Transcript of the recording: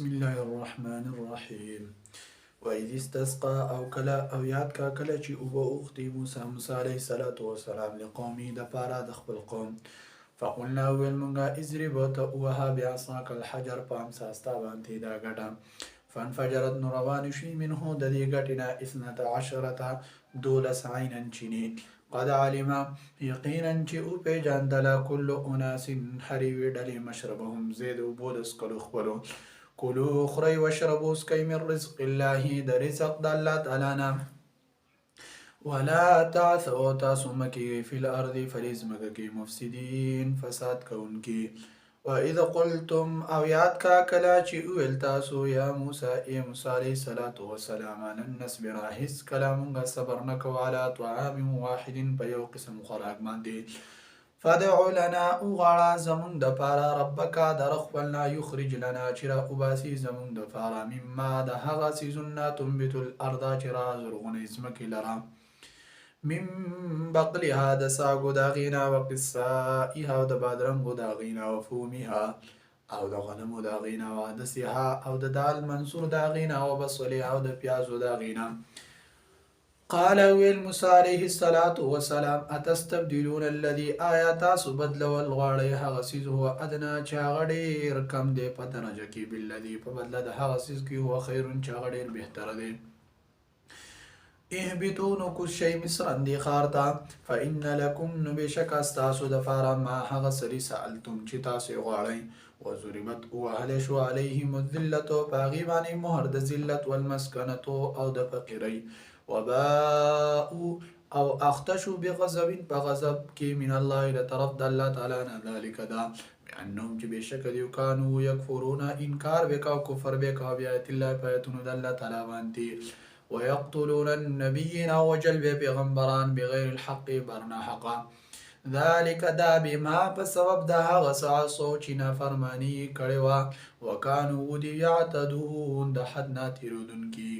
بسم الله الرحمن الرحیم. وإذ استسقى او کله او یاد کا کله چې اوبه اوختي موسی علیه السلام لقومه د پاره د خپل قوم. فقلنا ویل مونږه اضرب ته وها بعصاک الحجر په امسا ستا باندې دا ګټه. فانفجرت نو روان شي منه د دې ګټې نه 12 عینا چینې. قد علم یقینا چې او پیژندله کل اناس هرې وې ډلې مشربهم زید اوبو د څښلو خپلو. کلوا خورئ واشربوا اسکئ من رزق الله د رزق د الله تعالی نه. ولا تعثوا تاسو مه کیږئ فی الارض په ځمکه کې مفسدین فساد کوونکي. وإذ قلتم او یاد کا کله چې وویل تاسو یا موسی ای موسی علیه السلام لن نصبر هیڅ کله مونږ صبر نه کوو علی طعام واحد په یو قسم خوراک باندې. فدع لنا وغواړه زمونږ دپاره ربک در خپلنا یخرج لنا چې را وباسي زمونږ دپاره مما د هغه څیزونه تنبت الارض چې را زرغونوي ځمکې لره. من بقلها د ساګو د هغې و قصائها او د بادرنګو د هغې نه و فومها او د غنمو د هغې نه و عدسها او د دال منصور د هغې نه و بصلها او د پیازو د هغې نه. قال ویل موسی علیه السلام اتستبدلون الذي آیا تاسو بدلول غواړئ هغه څیز هو ادنا چې هغه ډېر کم دی په درجه کې بالذي په بدله د هغه څیز کې هو خیر چې هغه ډېر بهتره دی. اهبطوا نو کوز شئ مصر دې ښار ته فإن لکم نو بېشکه ستاسو دپاره ما هغه څه سألتم چې تاسو یې غواړئ. وضربت ووهلی شو علیهم الذلة په هغې باندې مهر د ذلت والمسکنة او د فقیرۍ. وباءوا او اخته شو بغضب په غضب کې من الله د طرف د الله تعالی نه. ذلک دا بأنهم چې بېشکه دوی کانو یکفرون انکار به کوه کفر به کوه بآیات الله په آیتونو د الله تعالی باندې. ويقتلون النبيين وجل پیغمبران بغیر الحق برنا حقا. ذلك دا بما په سبب د هغه څه عصوا چې نافرماني کړې وه وکانو ودي یعتدون د حد نه تېرېدونکي.